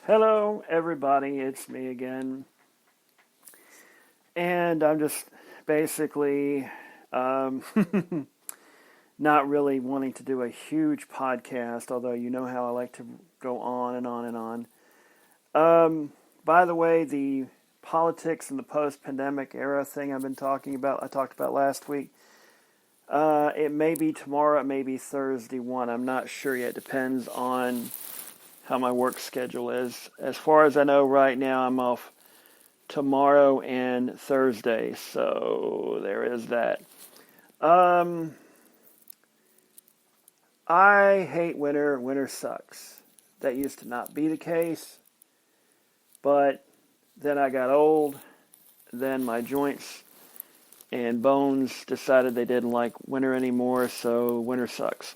Hello, everybody. It's me again. And I'm just basically um, not really wanting to do a huge podcast, although you know how I like to go on and on and on. By the way, the politics and the post pandemic era thing I've been talking about, I talked about last week. It may be tomorrow, it may be Thursday one. I'm not sure yet. Depends on how my work schedule is. As far as I know right now, I'm off tomorrow and Thursday, so there is that. Um, I hate winter. Winter sucks. That used to not be the case, but then I got old. Then my joints and bones decided they didn't like winter anymore, so winter sucks.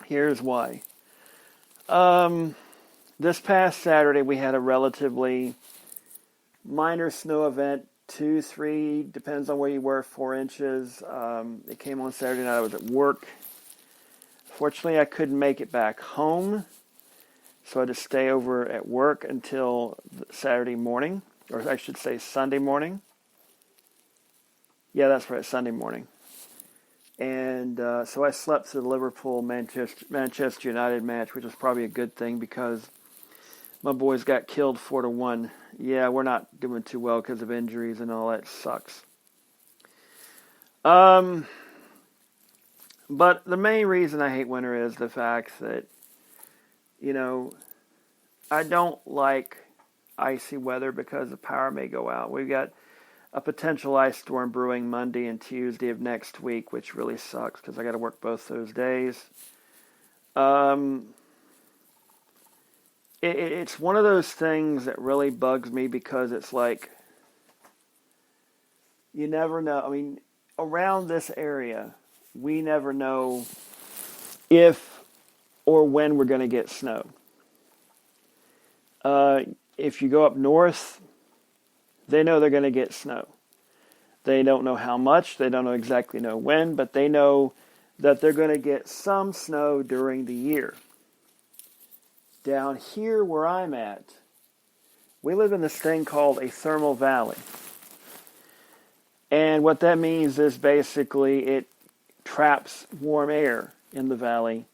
Here's why. This past Saturday we had a relatively minor snow event, 2, 3, depends on where you were, 4 inches. It came on Saturday night. I was at work. Fortunately, I couldn't make it back home, so I had to stay over at work until Saturday morning, or I should say Sunday morning. Yeah, that's right, Sunday morning. And so I slept through the Liverpool-Manchester United match, which was probably a good thing because my boys got killed 4-1. Yeah, we're not doing too well because of injuries and all that sucks. But the main reason I hate winter is the fact that, I don't like icy weather because the power may go out. We've got a potential ice storm brewing Monday and Tuesday of next week, which really sucks because I got to work both those days. It's one of those things that really bugs me because it's like, you never know. I mean, around this area, we never know if or when we're going to get snow. If you go up north, they know they're going to get snow. They don't know how much, they don't exactly know when, but they know that they're going to get some snow during the year. Down here where I'm at, we live in this thing called a thermal valley. And what that means is basically it traps warm air in the valley.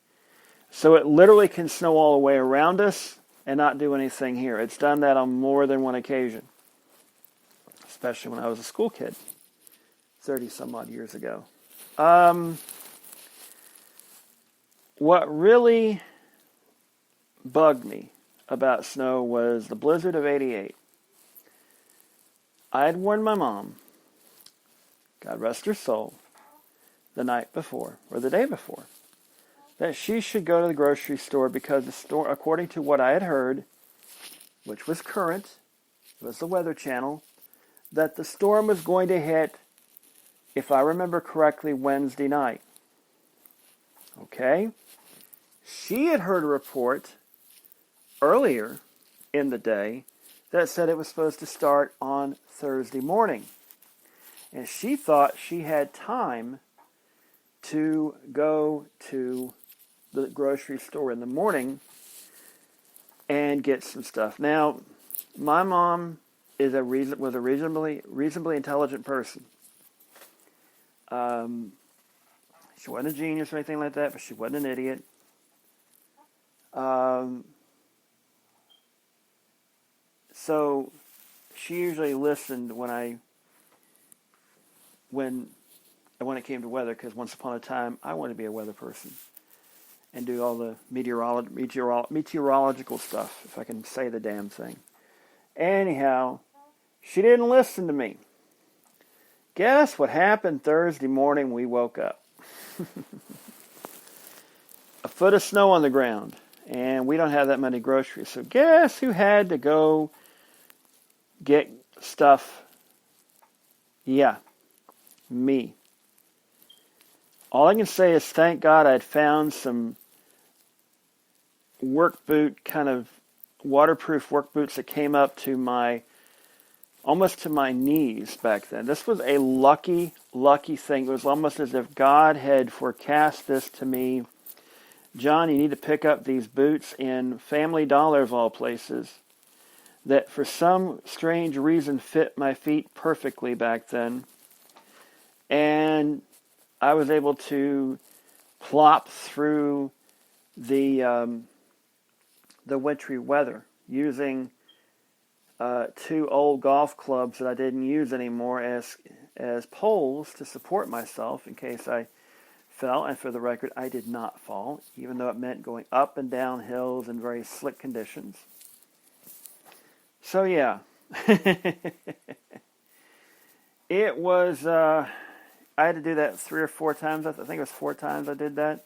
So it literally can snow all the way around us and not do anything here. It's done that on more than one occasion, especially when I was a school kid 30 some odd years ago. What really bugged me about snow was the blizzard of '88. I had warned my mom, God rest her soul, the night before, or the day before, that she should go to the grocery store because the store, according to what I had heard, which was current, it was the Weather Channel, that the storm was going to hit, if I remember correctly, Wednesday night. Okay? She had heard a report earlier in the day that said it was supposed to start on Thursday morning. And she thought she had time to go to the grocery store in the morning and get some stuff. Now, my mom was a reasonably intelligent person. She wasn't a genius or anything like that, but she wasn't an idiot. So she usually listened when it came to weather, because once upon a time I wanted to be a weather person and do all the meteorological stuff, if I can say the damn thing. Anyhow, she didn't listen to me. Guess what happened Thursday morning? We woke up. A foot of snow on the ground, and we don't have that many groceries. So guess who had to go get stuff? Yeah, me. All I can say is thank God I'd found some work boot, kind of waterproof work boots that came up to almost to my knees back then. This was a lucky thing. It was almost as if God had forecast this to me John, you need to pick up these boots in Family Dollar of all places that for some strange reason fit my feet perfectly back then. And I was able to plop through the wintry weather using two old golf clubs that I didn't use anymore as poles to support myself in case I fell. And for the record, I did not fall, even though it meant going up and down hills in very slick conditions. So yeah, it was, I had to do that 3 or 4 times. I think it was 4 times I did that.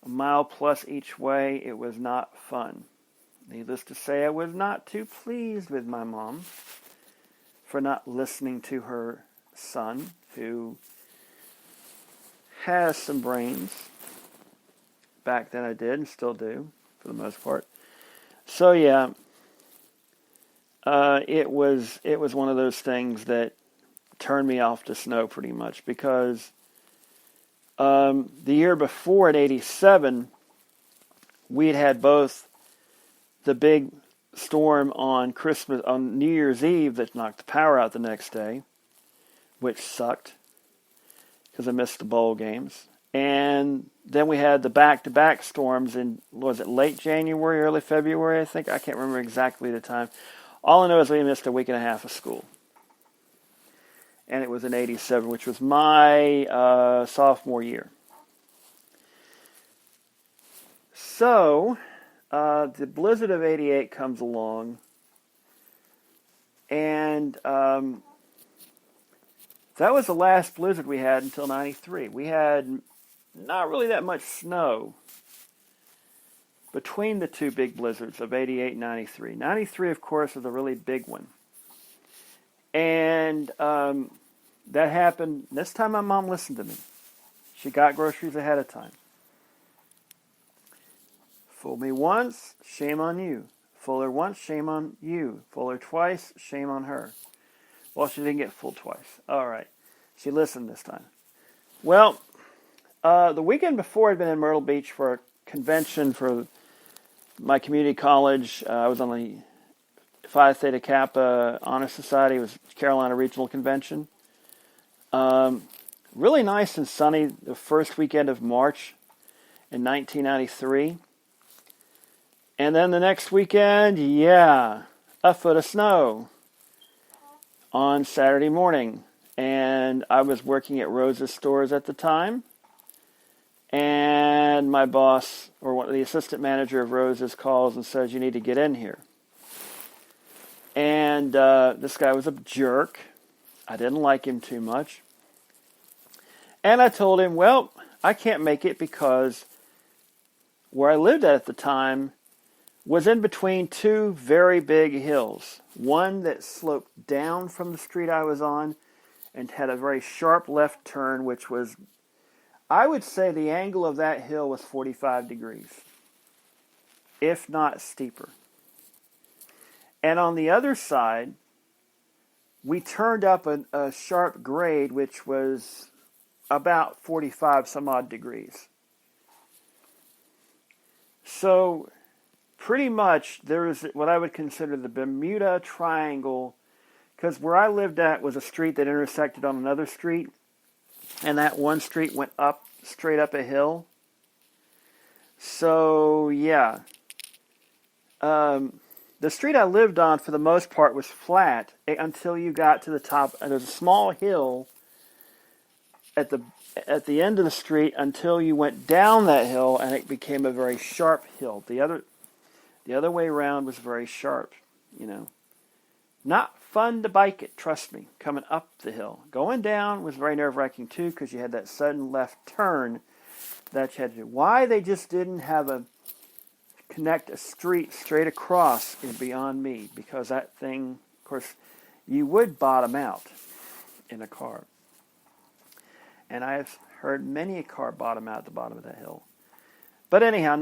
A mile plus each way. It was not fun. Needless to say, I was not too pleased with my mom for not listening to her son, who has some brains. Back then I did and still do, for the most part. So yeah, it was one of those things that turned me off to snow pretty much, because the year before, in '87, we'd had both the big storm on New Year's Eve that knocked the power out the next day, which sucked because I missed the bowl games. And then we had the back-to-back storms in, was it late January, early February, I think? I can't remember exactly the time. All I know is we missed a week and a half of school. And it was in '87, which was my sophomore year. So, the blizzard of '88 comes along, and that was the last blizzard we had until '93. We had not really that much snow between the two big blizzards of '88 and '93. '93, of course, was a really big one. And that happened. This time my mom listened to me. She got groceries ahead of time. Fool me once, shame on you. Fool her once, shame on you. Fool her twice, shame on her. Well, she didn't get fooled twice. All right. She listened this time. Well, the weekend before, I'd been in Myrtle Beach for a convention for my community college. I was on the Phi Theta Kappa Honor Society. It was Carolina Regional Convention. Really nice and sunny the first weekend of March in 1993. And then the next weekend, yeah, a foot of snow on Saturday morning. And I was working at Rose's stores at the time. And my boss, or the assistant manager of Rose's, calls and says, you need to get in here. And this guy was a jerk. I didn't like him too much. And I told him, well, I can't make it because where I lived at the time was in between two very big hills. One that sloped down from the street I was on and had a very sharp left turn, which was, I would say the angle of that hill was 45 degrees, if not steeper. And on the other side, we turned up a sharp grade, which was about 45 some odd degrees. So pretty much there was what I would consider the Bermuda Triangle, because where I lived at was a street that intersected on another street, and that one street went up, straight up a hill. So, yeah. The street I lived on, for the most part, was flat until you got to the top. And there's a small hill at the end of the street until you went down that hill, and it became a very sharp hill. The other way around was very sharp, you know. Not fun to bike it, trust me, coming up the hill. Going down was very nerve-wracking, too, because you had that sudden left turn that you had to do. Why they just didn't connect a street straight across is beyond me, because that thing, of course, you would bottom out in a car. And I've heard many a car bottom out at the bottom of that hill. But anyhow,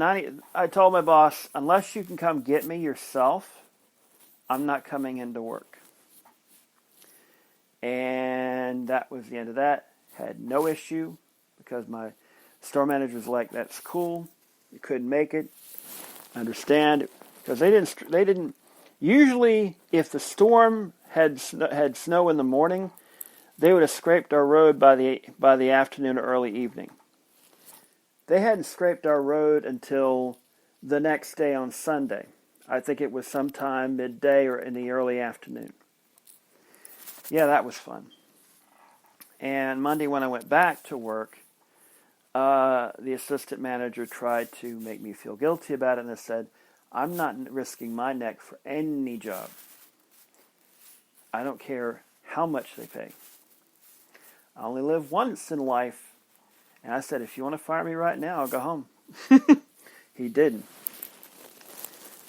I told my boss, unless you can come get me yourself, I'm not coming into work. And that was the end of that. Had no issue, because my store manager was like, that's cool. You couldn't make it. Understand, because they didn't. Usually, if the storm had snow in the morning, they would have scraped our road by the afternoon or early evening. They hadn't scraped our road until the next day on Sunday. I think it was sometime midday or in the early afternoon. Yeah, that was fun. And Monday when I went back to work, the assistant manager tried to make me feel guilty about it, and I said, I'm not risking my neck for any job. I don't care how much they pay. I only live once in life. And I said, if you want to fire me right now, I'll go home. He didn't.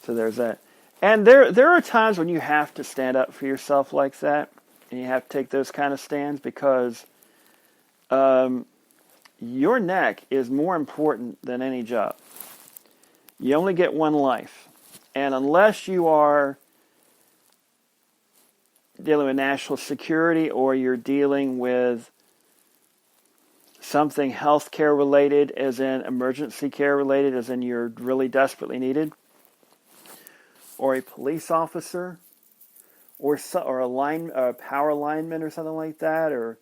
So there's that. And there are times when you have to stand up for yourself like that. And you have to take those kind of stands because your neck is more important than any job. You only get one life. And unless you are dealing with national security or you're dealing with something healthcare related, as in emergency care related, as in you're really desperately needed, or a police officer, or a power lineman or something like that, or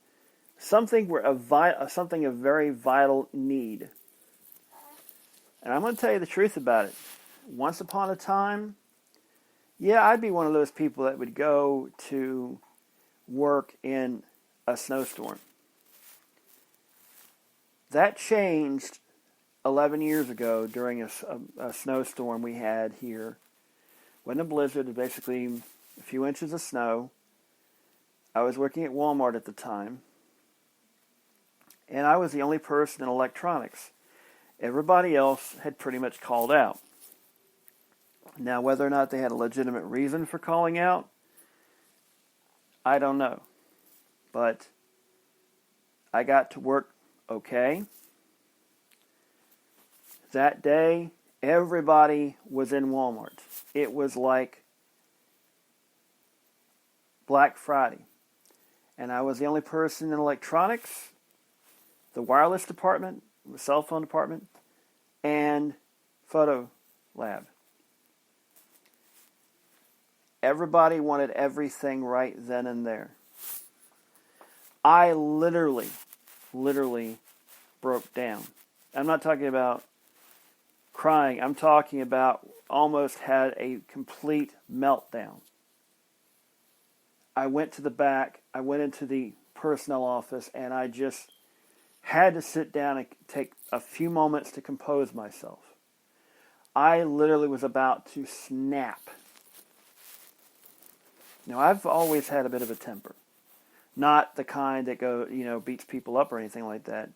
something something of very vital need. And I'm going to tell you the truth about it. Once upon a time, yeah, I'd be one of those people that would go to work in a snowstorm. That changed 11 years ago during a snowstorm we had here. When a blizzard, basically a few inches of snow. I was working at Walmart at the time, and I was the only person in electronics. Everybody else had pretty much called out. Now, whether or not they had a legitimate reason for calling out, I don't know. But I got to work okay. That day, everybody was in Walmart. It was like Black Friday. And I was the only person in electronics, the wireless department, the cell phone department, and photo lab. Everybody wanted everything right then and there. I literally broke down. I'm not talking about crying. I'm talking about almost had a complete meltdown. I went to the back. I went into the personnel office, and I just had to sit down and take a few moments to compose myself. I literally was about to snap. Now, I've always had a bit of a temper. Not the kind that beats people up or anything like that.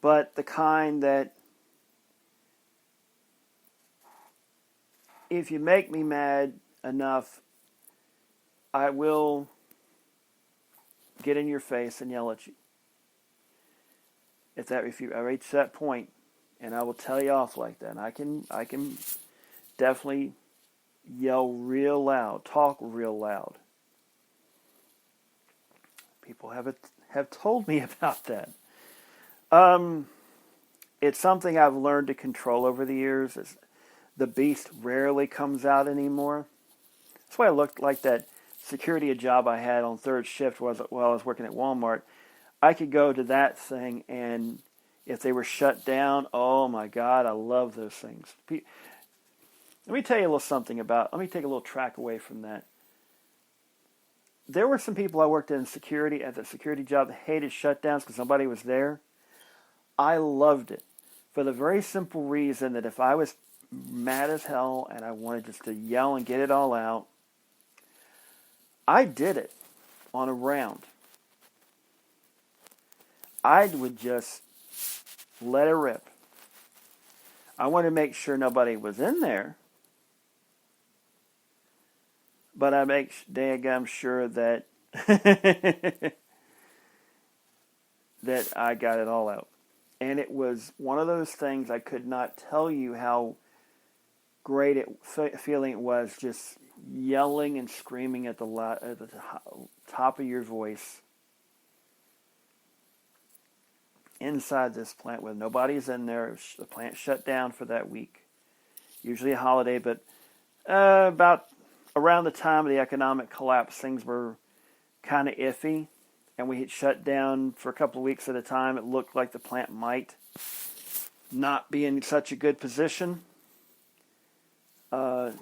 But the kind that if you make me mad enough, I will get in your face and yell at you. If I reach that point, and I will tell you off like that. And I can definitely yell real loud, talk real loud. People have told me about that. It's something I've learned to control over the years. The beast rarely comes out anymore. That's why I looked like that security job I had on third shift while I was working at Walmart. I could go to that thing, and if they were shut down, oh my God, I love those things. Let me tell you a little something let me take a little track away from that. There were some people I worked in security at the security job that hated shutdowns because nobody was there. I loved it for the very simple reason that if I was mad as hell and I wanted just to yell and get it all out, I did it on a round. I would just let it rip. I wanted to make sure nobody was in there, but I make daggum sure that that I got it all out. And it was one of those things I could not tell you how great feeling it was, just yelling and screaming at the top of your voice. inside this plant where nobody's in there. The plant shut down for that week. Usually a holiday, but about around the time of the economic collapse, things were kind of iffy, and we had shut down for a couple of weeks at a time. It looked like the plant might not be in such a good position.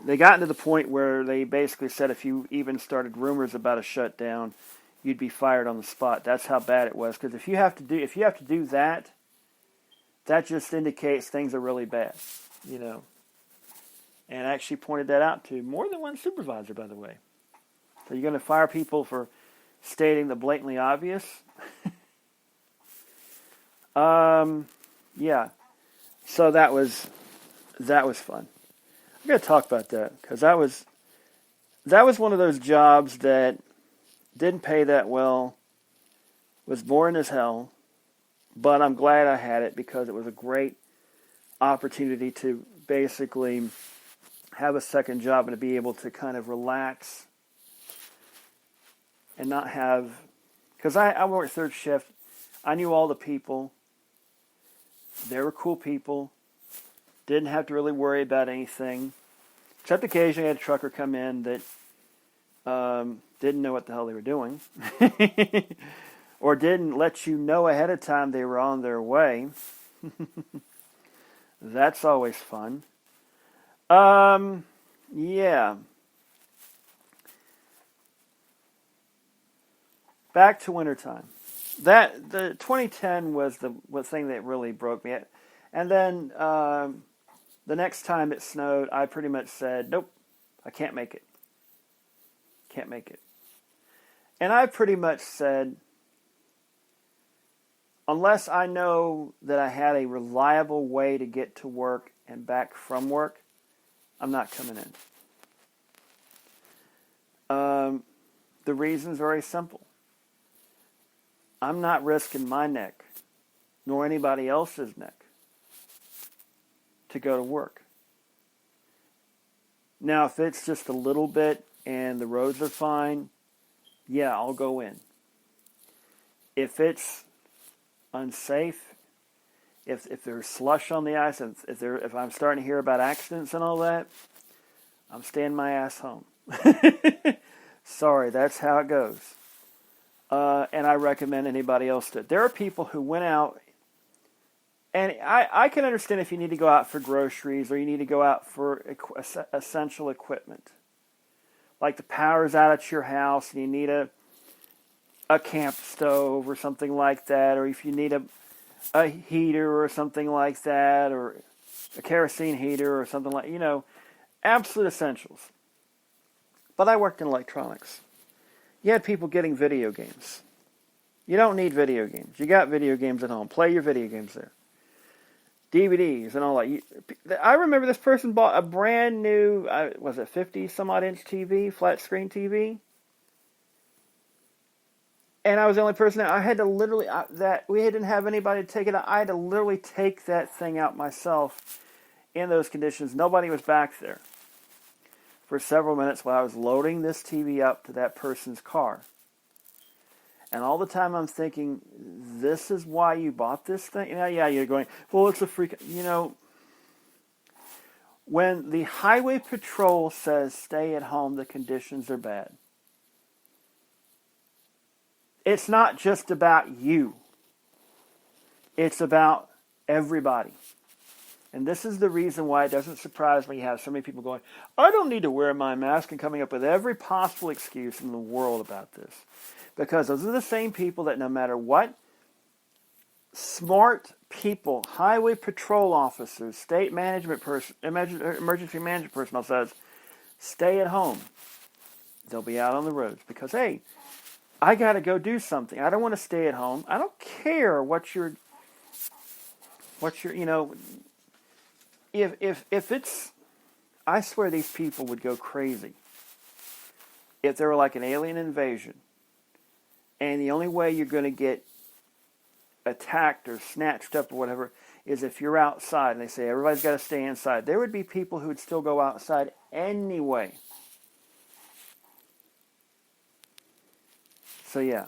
They got to the point where they basically said if you even started rumors about a shutdown, you'd be fired on the spot. That's how bad it was. Because if you have to do that, that just indicates things are really bad, you know. And I actually pointed that out to more than one supervisor, by the way. So you're going to fire people for stating the blatantly obvious? Yeah. So that was fun. I'm going to talk about that because that was one of those jobs that didn't pay that well, was boring as hell, but I'm glad I had it because it was a great opportunity to basically have a second job and to be able to kind of relax and not have, because I worked third shift. I knew all the people. They were cool people. Didn't have to really worry about anything. Except occasionally I had a trucker come in that didn't know what the hell they were doing. Or didn't let you know ahead of time they were on their way. That's always fun. Yeah. Back to wintertime. The 2010 was the thing that really broke me. And then the next time it snowed, I pretty much said, nope, I can't make it. Can't make it. And I pretty much said, unless I know that I had a reliable way to get to work and back from work, I'm not coming in. The reason's very simple. I'm not risking my neck, nor anybody else's neck, to go to work. Now, if it's just a little bit and the roads are fine, yeah, I'll go in. If it's unsafe, if there's slush on the ice, if I'm starting to hear about accidents and all that, I'm staying my ass home. Sorry, that's how it goes. And I recommend anybody else to. There are people who went out, and I can understand if you need to go out for groceries or you need to go out for essential equipment. Like the power's out at your house and you need a camp stove or something like that, or if you need a heater or something like that, or a kerosene heater or something like, absolute essentials. But I worked in electronics. You had people getting video games. You don't need video games. You got video games at home. Play your video games there. DVDs and all that. I remember this person bought a brand new, was it 50 some odd inch TV, flat screen TV? And I was the only person I had to literally, we didn't have anybody to take it out. I had to literally take that thing out myself in those conditions. Nobody was back there for several minutes while I was loading this TV up to that person's car. And all the time I'm thinking, this is why you bought this thing? Yeah, you're going, well, it's a freak. When the highway patrol says stay at home, the conditions are bad. It's not just about you. It's about everybody. And this is the reason why it doesn't surprise me you have so many people going, I don't need to wear my mask, and coming up with every possible excuse in the world about this. Because those are the same people that no matter what, smart people, highway patrol officers, state management person, emergency management personnel says, stay at home. They'll be out on the roads because, hey, I got to go do something. I don't want to stay at home. I don't care what you're, if it's, I swear these people would go crazy if there were like an alien invasion and the only way you're going to get attacked or snatched up or whatever is if you're outside and they say everybody's got to stay inside. There would be people who would still go outside anyway. So yeah.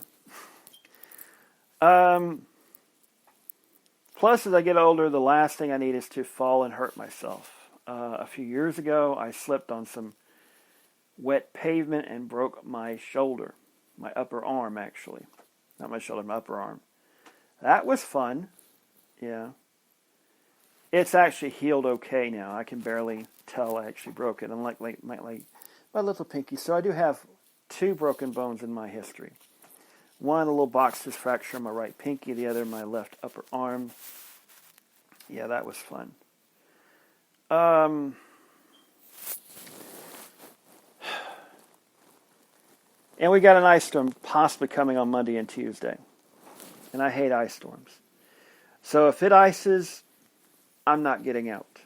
Plus, as I get older, the last thing I need is to fall and hurt myself. A few years ago, I slipped on some wet pavement and broke my shoulder, my upper arm, actually. Not my shoulder, my upper arm. That was fun. Yeah. It's actually healed okay now. I can barely tell I actually broke it, unlike my little pinky. So I do have 2 broken bones in my history. One, a little boxer's fracture on my right pinky. The other, my left upper arm. Yeah, that was fun. And we got an ice storm possibly coming on Monday and Tuesday. And I hate ice storms. So if it ices, I'm not getting out.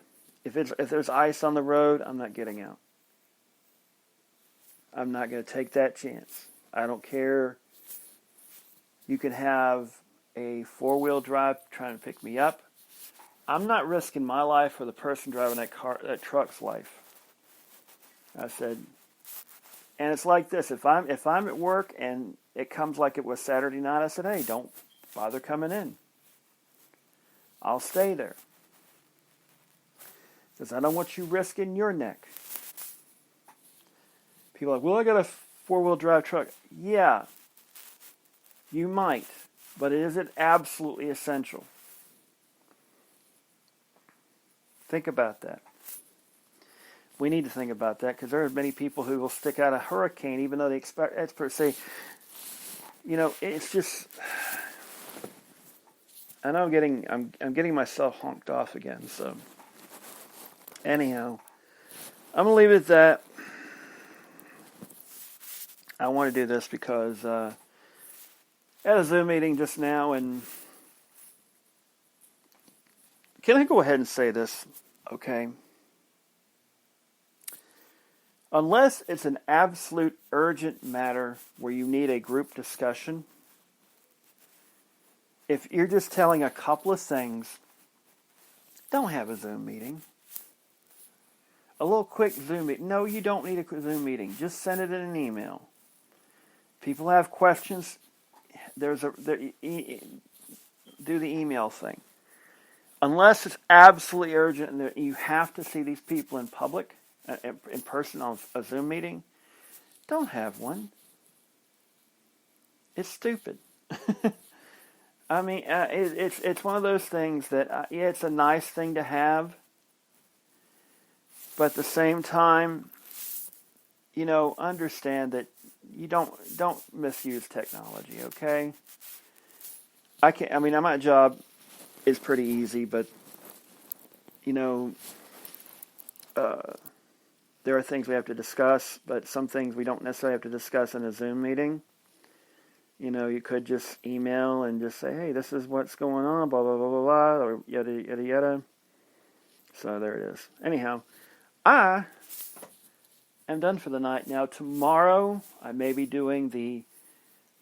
If there's ice on the road, I'm not getting out. I'm not going to take that chance. I don't care. You can have a 4-wheel drive trying to pick me up. I'm not risking my life or the person driving that truck's life. I said, and it's like this. If I'm at work and it comes like it was Saturday night, I said, hey, don't bother coming in. I'll stay there. Because I don't want you risking your neck. People are like, well, I got a 4-wheel drive truck. Yeah, you might, but is it absolutely essential? Think about that. We need to think about that because there are many people who will stick out a hurricane even though the experts say, it's just. I know I'm getting myself honked off again. So anyhow, I'm gonna leave it at that. I want to do this because I had a Zoom meeting just now, and can I go ahead and say this? Okay. Unless it's an absolute urgent matter where you need a group discussion, if you're just telling a couple of things, don't have a Zoom meeting. A little quick Zoom meeting. No, you don't need a Zoom meeting. Just send it in an email. People have questions. Do the email thing. Unless it's absolutely urgent and you have to see these people in public, in person on a Zoom meeting, don't have one. It's stupid. I mean, it's one of those things that, it's a nice thing to have, but at the same time, understand that you don't misuse technology, okay? My job is pretty easy, but, there are things we have to discuss, but some things we don't necessarily have to discuss in a Zoom meeting. You could just email and just say, hey, this is what's going on, blah, blah, blah, blah, blah, or yada, yada, yada. So there it is. Anyhow, I am done for the night. Now, tomorrow, I may be doing the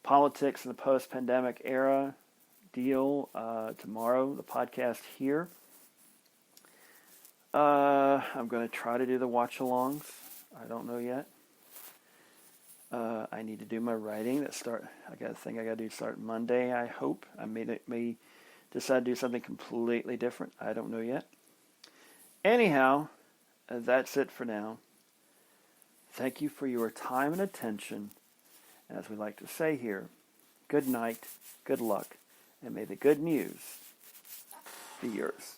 politics in the post-pandemic era deal. Tomorrow, the podcast here. I'm going to try to do the watch-alongs. I don't know yet. I need to do my writing. I got a thing I got to do start Monday, I hope. I may decide to do something completely different. I don't know yet. Anyhow, that's it for now. Thank you for your time and attention. As we like to say here, good night, good luck, and may the good news be yours.